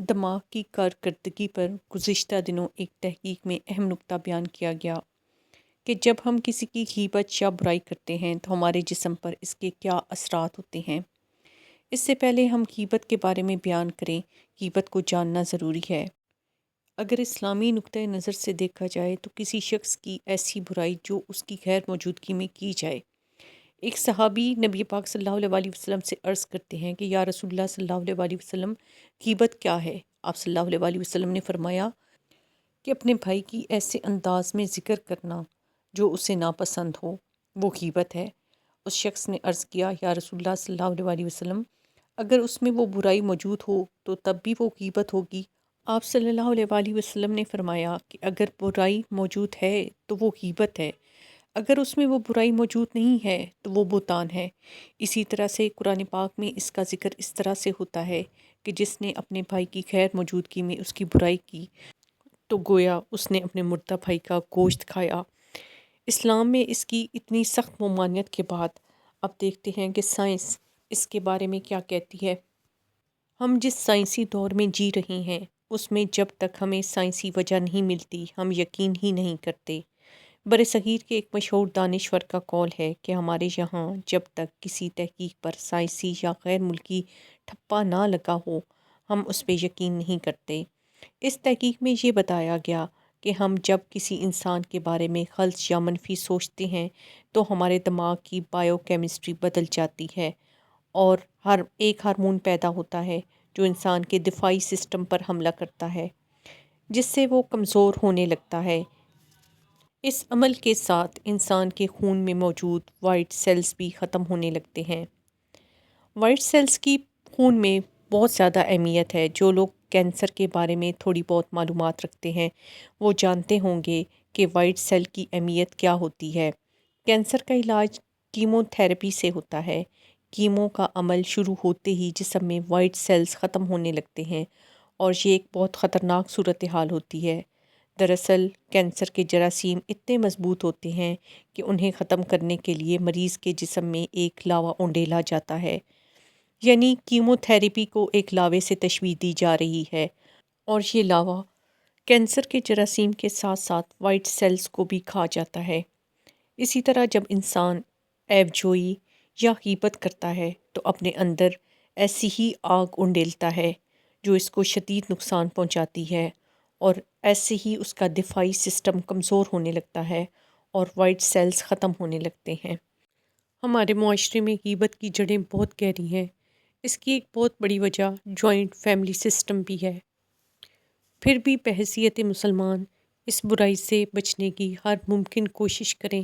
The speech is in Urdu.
دماغ کی کارکردگی پر گزشتہ دنوں ایک تحقیق میں اہم نکتہ بیان کیا گیا کہ جب ہم کسی کی غیبت یا برائی کرتے ہیں تو ہمارے جسم پر اس کے کیا اثرات ہوتے ہیں۔ اس سے پہلے ہم غیبت کے بارے میں بیان کریں، غیبت کو جاننا ضروری ہے۔ اگر اسلامی نقطۂ نظر سے دیکھا جائے تو کسی شخص کی ایسی برائی جو اس کی غیر موجودگی میں کی جائے۔ ایک صحابی نبی پاک صلی اللہ علیہ وسلم سے عرض کرتے ہیں کہ یا رسول اللہ صلی اللہ علیہ وسلم، غیبت کیا ہے؟ آپ صلی اللہ علیہ وسلم نے فرمایا کہ اپنے بھائی کی ایسے انداز میں ذکر کرنا جو اسے ناپسند ہو، وہ غیبت ہے۔ اس شخص نے عرض کیا یا رسول اللہ صلی اللہ علیہ وسلم، اگر اس میں وہ برائی موجود ہو تو تب بھی وہ غیبت ہوگی؟ آپ صلی اللہ علیہ وسلم نے فرمایا کہ اگر برائی موجود ہے تو وہ غیبت ہے، اگر اس میں وہ برائی موجود نہیں ہے تو وہ بہتان ہے۔ اسی طرح سے قرآن پاک میں اس کا ذکر اس طرح سے ہوتا ہے کہ جس نے اپنے بھائی کی غیر موجودگی میں اس کی برائی کی تو گویا اس نے اپنے مردہ بھائی کا گوشت کھایا۔ اسلام میں اس کی اتنی سخت ممانعت کے بعد اب دیکھتے ہیں کہ سائنس اس کے بارے میں کیا کہتی ہے۔ ہم جس سائنسی دور میں جی رہے ہیں اس میں جب تک ہمیں سائنسی وجہ نہیں ملتی ہم یقین ہی نہیں کرتے۔ برصغیر کے ایک مشہور دانشور کا قول ہے کہ ہمارے یہاں جب تک کسی تحقیق پر سائنسی یا غیر ملکی ٹھپا نہ لگا ہو ہم اس پہ یقین نہیں کرتے۔ اس تحقیق میں یہ بتایا گیا کہ ہم جب کسی انسان کے بارے میں خلط یا منفی سوچتے ہیں تو ہمارے دماغ کی بائیو کیمسٹری بدل جاتی ہے اور ہر ایک ہارمون پیدا ہوتا ہے جو انسان کے دفاعی سسٹم پر حملہ کرتا ہے، جس سے وہ کمزور ہونے لگتا ہے۔ اس عمل کے ساتھ انسان کے خون میں موجود وائٹ سیلز بھی ختم ہونے لگتے ہیں۔ وائٹ سیلز کی خون میں بہت زیادہ اہمیت ہے۔ جو لوگ کینسر کے بارے میں تھوڑی بہت معلومات رکھتے ہیں وہ جانتے ہوں گے کہ وائٹ سیل کی اہمیت کیا ہوتی ہے۔ کینسر کا علاج کیمو تھراپی سے ہوتا ہے۔ کیمو کا عمل شروع ہوتے ہی جسم میں وائٹ سیلز ختم ہونے لگتے ہیں اور یہ ایک بہت خطرناک صورتحال ہوتی ہے۔ دراصل کینسر کے جراثیم اتنے مضبوط ہوتے ہیں کہ انہیں ختم کرنے کے لیے مریض کے جسم میں ایک لاوا اونڈیلا جاتا ہے، یعنی کیمو تھراپی کو ایک لاوے سے تشبیہ دی جا رہی ہے، اور یہ لاوا کینسر کے جراثیم کے ساتھ ساتھ وائٹ سیلز کو بھی کھا جاتا ہے۔ اسی طرح جب انسان عیب جوئی یا غیبت کرتا ہے تو اپنے اندر ایسی ہی آگ اونڈیلتا ہے جو اس کو شدید نقصان پہنچاتی ہے، اور ایسے ہی اس کا دفاعی سسٹم کمزور ہونے لگتا ہے اور وائٹ سیلز ختم ہونے لگتے ہیں۔ ہمارے معاشرے میں غیبت کی جڑیں بہت گہری ہیں۔ اس کی ایک بہت بڑی وجہ جوائنٹ فیملی سسٹم بھی ہے۔ پھر بھی بحیثیت مسلمان اس برائی سے بچنے کی ہر ممکن کوشش کریں۔